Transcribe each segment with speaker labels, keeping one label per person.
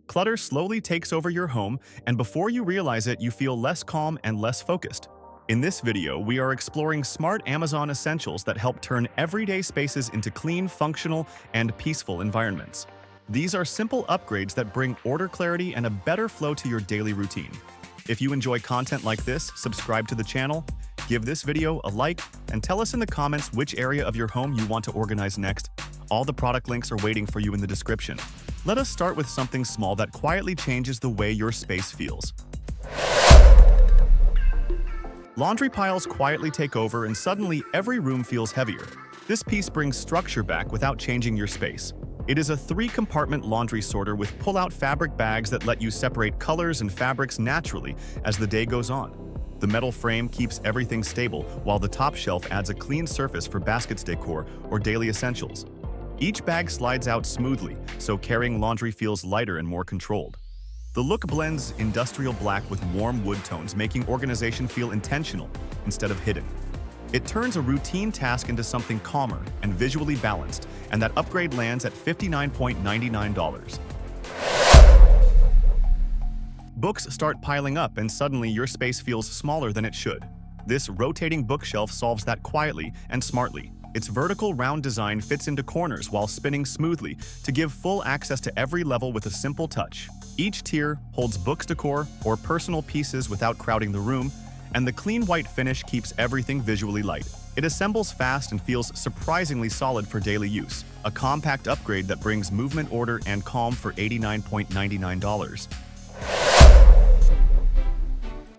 Speaker 1: Clutter slowly takes over your home, and before you realize it, you feel less calm and less focused. In this video, we are exploring smart Amazon essentials that help turn everyday spaces into clean, functional, and peaceful environments. These are simple upgrades that bring order clarity and a better flow to your daily routine. If you enjoy content like this, subscribe to the channel, give this video a like, and tell us in the comments which area of your home you want to organize next. All the product links are waiting for you in the description. Let us start with something small that quietly changes the way your space feels. Laundry piles quietly take over and suddenly every room feels heavier. This piece brings structure back without changing your space. It is a 3-compartment laundry sorter with pull-out fabric bags that let you separate colors and fabrics naturally as the day goes on. The metal frame keeps everything stable, while the top shelf adds a clean surface for baskets decor or daily essentials. Each bag slides out smoothly, so carrying laundry feels lighter and more controlled. The look blends industrial black with warm wood tones, making organization feel intentional instead of hidden. It turns a routine task into something calmer and visually balanced, and that upgrade lands at $59.99. Books start piling up, and suddenly your space feels smaller than it should. This rotating bookshelf solves that quietly and smartly. Its vertical round design fits into corners while spinning smoothly to give full access to every level with a simple touch. Each tier holds books decor or personal pieces without crowding the room, and the clean white finish keeps everything visually light. It assembles fast and feels surprisingly solid for daily use. A compact upgrade that brings movement, order, and calm for $89.99.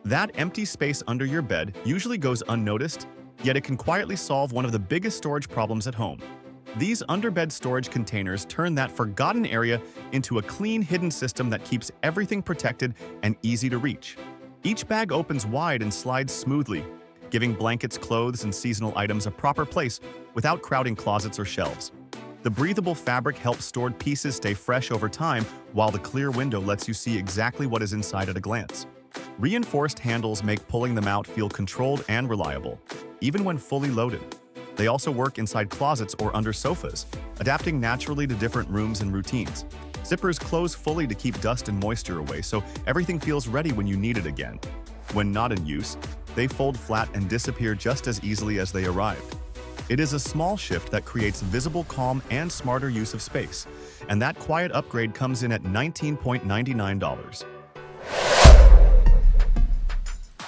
Speaker 1: That empty space under your bed usually goes unnoticed, yet it can quietly solve one of the biggest storage problems at home. These underbed storage containers turn that forgotten area into a clean, hidden system that keeps everything protected and easy to reach. Each bag opens wide and slides smoothly, giving blankets, clothes, and seasonal items a proper place without crowding closets or shelves. The breathable fabric helps stored pieces stay fresh over time, while the clear window lets you see exactly what is inside at a glance. Reinforced handles make pulling them out feel controlled and reliable, even when fully loaded. They also work inside closets or under sofas, adapting naturally to different rooms and routines. Zippers close fully to keep dust and moisture away, so everything feels ready when you need it again. When not in use, they fold flat and disappear just as easily as they arrived. It is a small shift that creates visible calm and smarter use of space, and that quiet upgrade comes in at $19.99.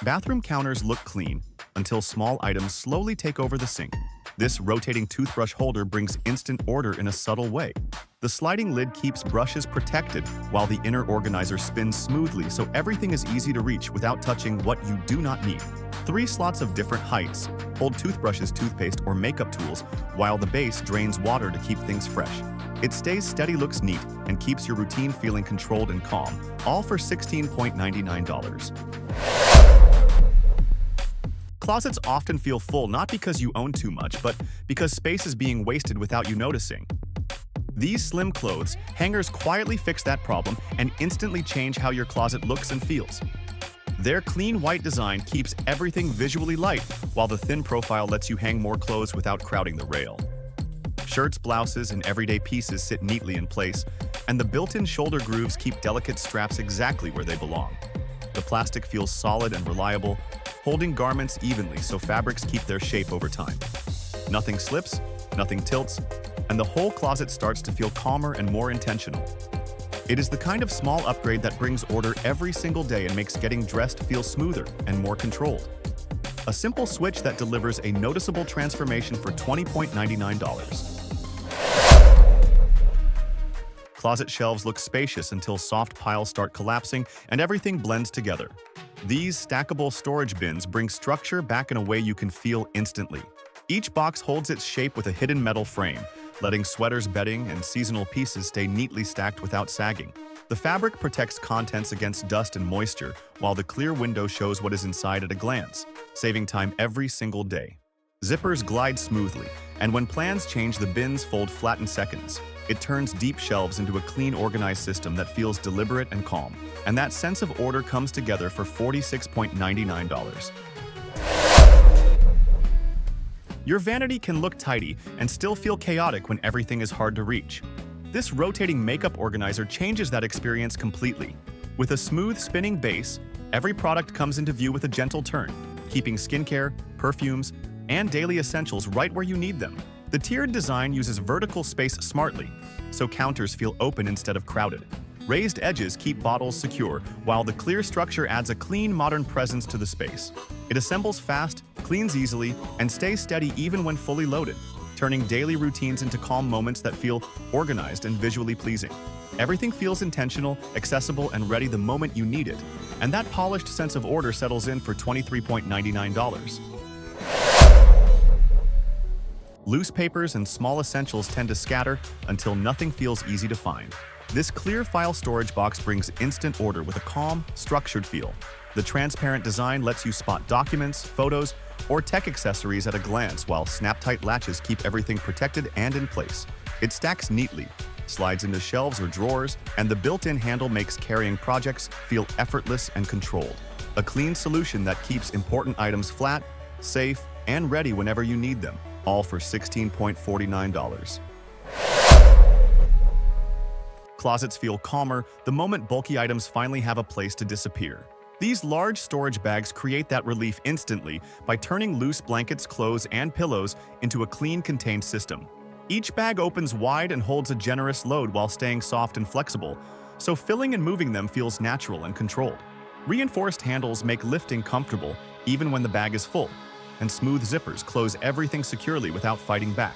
Speaker 1: Bathroom counters look clean until small items slowly take over the sink. This rotating toothbrush holder brings instant order in a subtle way. The sliding lid keeps brushes protected while the inner organizer spins smoothly, so everything is easy to reach without touching what you do not need. 3 slots of different heights hold toothbrushes, toothpaste, or makeup tools, while the base drains water to keep things fresh. It stays steady, looks neat, and keeps your routine feeling controlled and calm, all for $16.99. Closets often feel full not because you own too much, but because space is being wasted without you noticing. These slim clothes hangers quietly fix that problem and instantly change how your closet looks and feels. Their clean white design keeps everything visually light, while the thin profile lets you hang more clothes without crowding the rail. Shirts, blouses, and everyday pieces sit neatly in place, and the built-in shoulder grooves keep delicate straps exactly where they belong. The plastic feels solid and reliable, holding garments evenly so fabrics keep their shape over time. Nothing slips, nothing tilts, and the whole closet starts to feel calmer and more intentional. It is the kind of small upgrade that brings order every single day and makes getting dressed feel smoother and more controlled. A simple switch that delivers a noticeable transformation for $20.99. Closet shelves look spacious until soft piles start collapsing and everything blends together. These stackable storage bins bring structure back in a way you can feel instantly. Each box holds its shape with a hidden metal frame, letting sweaters, bedding, and seasonal pieces stay neatly stacked without sagging. The fabric protects contents against dust and moisture, while the clear window shows what is inside at a glance, saving time every single day. Zippers glide smoothly, and when plans change, the bins fold flat in seconds. It turns deep shelves into a clean, organized system that feels deliberate and calm. And that sense of order comes together for $46.99. Your vanity can look tidy and still feel chaotic when everything is hard to reach. This rotating makeup organizer changes that experience completely. With a smooth spinning base, every product comes into view with a gentle turn, keeping skincare, perfumes, and daily essentials right where you need them. The tiered design uses vertical space smartly, so counters feel open instead of crowded. Raised edges keep bottles secure, while the clear structure adds a clean, modern presence to the space. It assembles fast, cleans easily, and stays steady even when fully loaded, turning daily routines into calm moments that feel organized and visually pleasing. Everything feels intentional, accessible, and ready the moment you need it, and that polished sense of order settles in for $23.99. Loose papers and small essentials tend to scatter until nothing feels easy to find. This clear file storage box brings instant order with a calm, structured feel. The transparent design lets you spot documents, photos, or tech accessories at a glance, while snap-tight latches keep everything protected and in place. It stacks neatly, slides into shelves or drawers, and the built-in handle makes carrying projects feel effortless and controlled. A clean solution that keeps important items flat, safe, and ready whenever you need them, all for $16.49. Closets feel calmer the moment bulky items finally have a place to disappear. These large storage bags create that relief instantly by turning loose blankets, clothes, and pillows into a clean, contained system. Each bag opens wide and holds a generous load while staying soft and flexible, so filling and moving them feels natural and controlled. Reinforced handles make lifting comfortable even when the bag is full, and smooth zippers close everything securely without fighting back.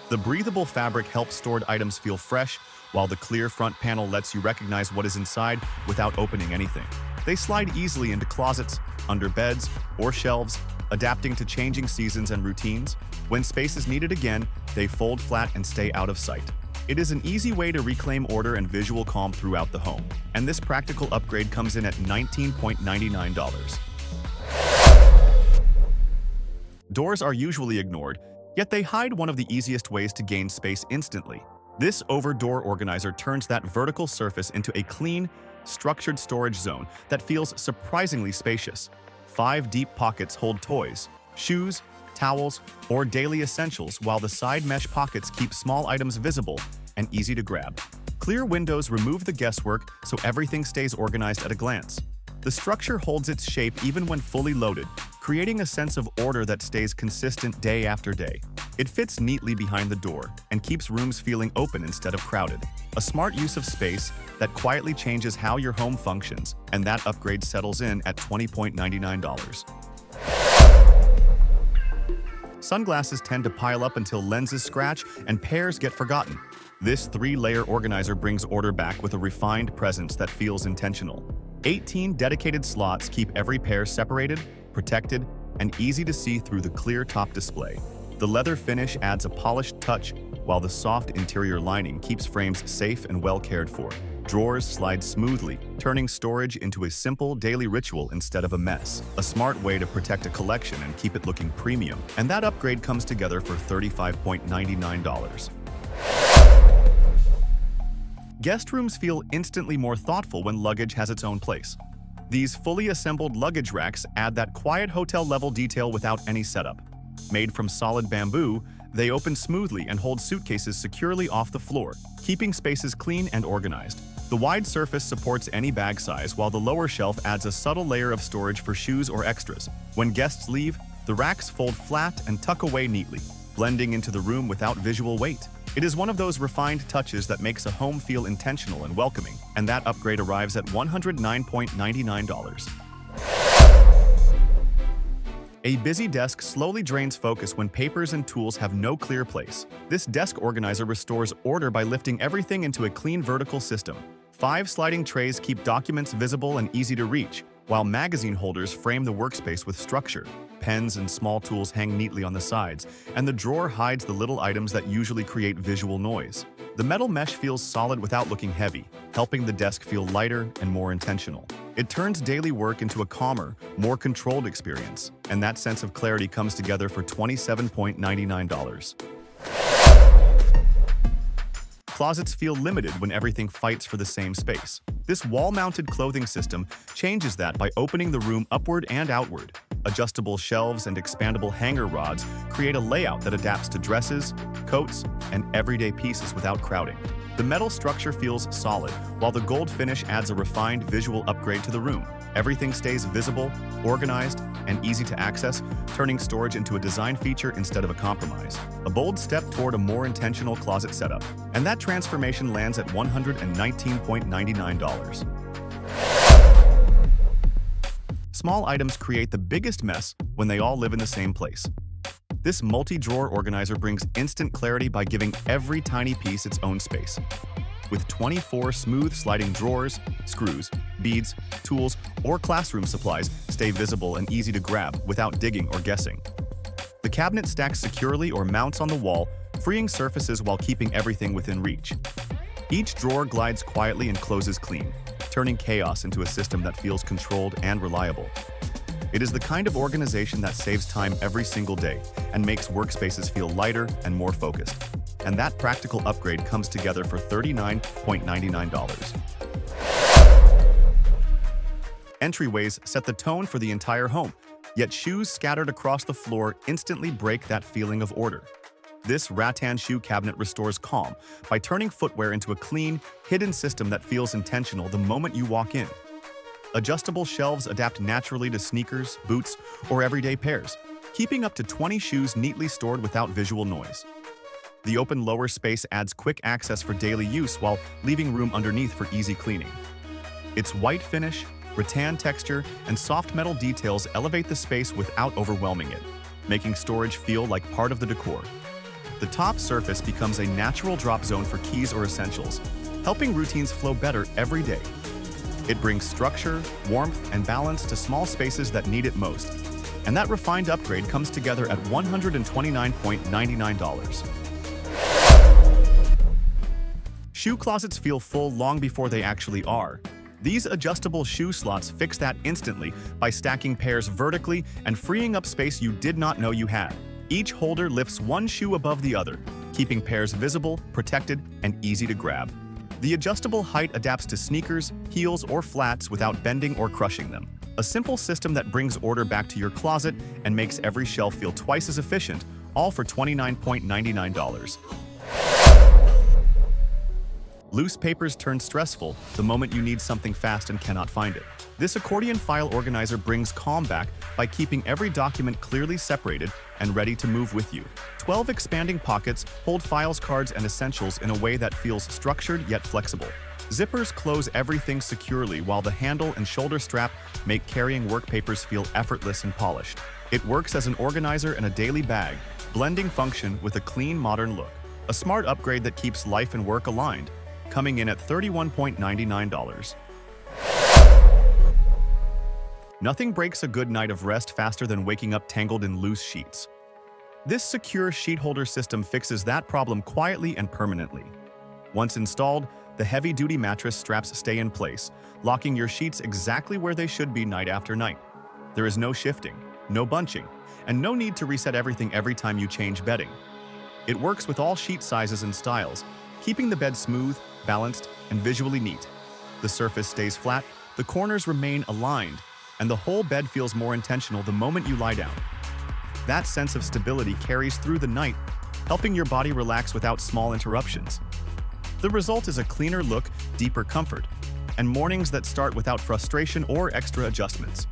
Speaker 1: The breathable fabric helps stored items feel fresh, while the clear front panel lets you recognize what is inside without opening anything. They slide easily into closets, under beds, or shelves, adapting to changing seasons and routines. When space is needed again, they fold flat and stay out of sight. It is an easy way to reclaim order and visual calm throughout the home, and this practical upgrade comes in at $19.99. Doors are usually ignored, yet they hide one of the easiest ways to gain space instantly. This over-door organizer turns that vertical surface into a clean, structured storage zone that feels surprisingly spacious. 5 deep pockets hold toys, shoes, towels, or daily essentials, while the side mesh pockets keep small items visible and easy to grab. Clear windows remove the guesswork so everything stays organized at a glance. The structure holds its shape even when fully loaded, creating a sense of order that stays consistent day after day. It fits neatly behind the door and keeps rooms feeling open instead of crowded. A smart use of space that quietly changes how your home functions, and that upgrade settles in at $20.99. Sunglasses tend to pile up until lenses scratch and pairs get forgotten. This 3-layer organizer brings order back with a refined presence that feels intentional. 18 dedicated slots keep every pair separated, protected, and easy to see through the clear top display. The leather finish adds a polished touch, while the soft interior lining keeps frames safe and well cared for. Drawers slide smoothly, turning storage into a simple daily ritual instead of a mess. A smart way to protect a collection and keep it looking premium, and that upgrade comes together for $35.99. Guest rooms feel instantly more thoughtful when luggage has its own place. These fully assembled luggage racks add that quiet hotel-level detail without any setup. Made from solid bamboo, they open smoothly and hold suitcases securely off the floor, keeping spaces clean and organized. The wide surface supports any bag size, while the lower shelf adds a subtle layer of storage for shoes or extras. When guests leave, the racks fold flat and tuck away neatly, blending into the room without visual weight. It is one of those refined touches that makes a home feel intentional and welcoming, and that upgrade arrives at $109.99. A busy desk slowly drains focus when papers and tools have no clear place. This desk organizer restores order by lifting everything into a clean vertical system. 5 sliding trays keep documents visible and easy to reach, while magazine holders frame the workspace with structure. Pens and small tools hang neatly on the sides, and the drawer hides the little items that usually create visual noise. The metal mesh feels solid without looking heavy, helping the desk feel lighter and more intentional. It turns daily work into a calmer, more controlled experience, and that sense of clarity comes together for $27.99. Closets feel limited when everything fights for the same space. This wall-mounted clothing system changes that by opening the room upward and outward. Adjustable shelves and expandable hanger rods create a layout that adapts to dresses, coats, and everyday pieces without crowding. The metal structure feels solid, while the gold finish adds a refined visual upgrade to the room. Everything stays visible, organized, and easy to access, turning storage into a design feature instead of a compromise. A bold step toward a more intentional closet setup, and that transformation lands at $119.99. Small items create the biggest mess when they all live in the same place. This multi-drawer organizer brings instant clarity by giving every tiny piece its own space. With 24 smooth sliding drawers, screws, beads, tools, or classroom supplies stay visible and easy to grab without digging or guessing. The cabinet stacks securely or mounts on the wall, freeing surfaces while keeping everything within reach. Each drawer glides quietly and closes clean, turning chaos into a system that feels controlled and reliable. It is the kind of organization that saves time every single day and makes workspaces feel lighter and more focused. And that practical upgrade comes together for $39.99. Entryways set the tone for the entire home, yet shoes scattered across the floor instantly break that feeling of order. This Rattan shoe cabinet restores calm by turning footwear into a clean, hidden system that feels intentional the moment you walk in. Adjustable shelves adapt naturally to sneakers, boots, or everyday pairs, keeping up to 20 shoes neatly stored without visual noise. The open lower space adds quick access for daily use while leaving room underneath for easy cleaning. Its white finish, rattan texture, and soft metal details elevate the space without overwhelming it, making storage feel like part of the decor. The top surface becomes a natural drop zone for keys or essentials, helping routines flow better every day. It brings structure, warmth, and balance to small spaces that need it most. And that refined upgrade comes together at $129.99. Shoe closets feel full long before they actually are. These adjustable shoe slots fix that instantly by stacking pairs vertically and freeing up space you did not know you had. Each holder lifts one shoe above the other, keeping pairs visible, protected, and easy to grab. The adjustable height adapts to sneakers, heels, or flats without bending or crushing them. A simple system that brings order back to your closet and makes every shelf feel twice as efficient, all for $29.99. Loose papers turn stressful the moment you need something fast and cannot find it. This accordion file organizer brings calm back by keeping every document clearly separated and ready to move with you. 12 expanding pockets hold files, cards, and essentials in a way that feels structured yet flexible. Zippers close everything securely, while the handle and shoulder strap make carrying work papers feel effortless and polished. It works as an organizer and a daily bag, blending function with a clean, modern look. A smart upgrade that keeps life and work aligned, coming in at $31.99. Nothing breaks a good night of rest faster than waking up tangled in loose sheets. This secure sheet holder system fixes that problem quietly and permanently. Once installed, the heavy-duty mattress straps stay in place, locking your sheets exactly where they should be night after night. There is no shifting, no bunching, and no need to reset everything every time you change bedding. It works with all sheet sizes and styles, keeping the bed smooth, balanced, and visually neat. The surface stays flat, the corners remain aligned, and the whole bed feels more intentional the moment you lie down. That sense of stability carries through the night, helping your body relax without small interruptions. The result is a cleaner look, deeper comfort, and mornings that start without frustration or extra adjustments.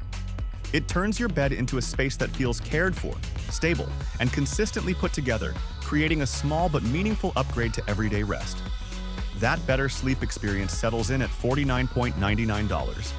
Speaker 1: It turns your bed into a space that feels cared for, stable, and consistently put together, creating a small but meaningful upgrade to everyday rest. That better sleep experience settles in at $49.99.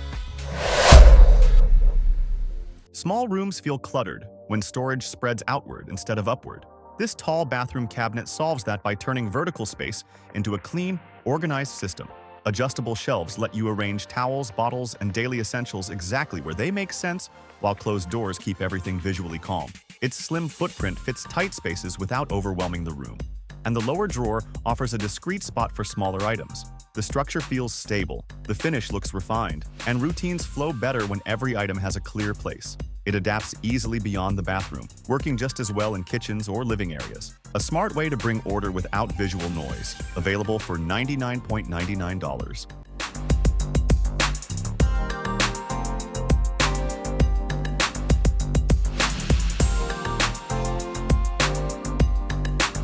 Speaker 1: Small rooms feel cluttered when storage spreads outward instead of upward. This tall bathroom cabinet solves that by turning vertical space into a clean, organized system. Adjustable shelves let you arrange towels, bottles, and daily essentials exactly where they make sense, while closed doors keep everything visually calm. Its slim footprint fits tight spaces without overwhelming the room. And the lower drawer offers a discreet spot for smaller items. The structure feels stable, the finish looks refined, and routines flow better when every item has a clear place. It adapts easily beyond the bathroom, working just as well in kitchens or living areas. A smart way to bring order without visual noise, available for $99.99.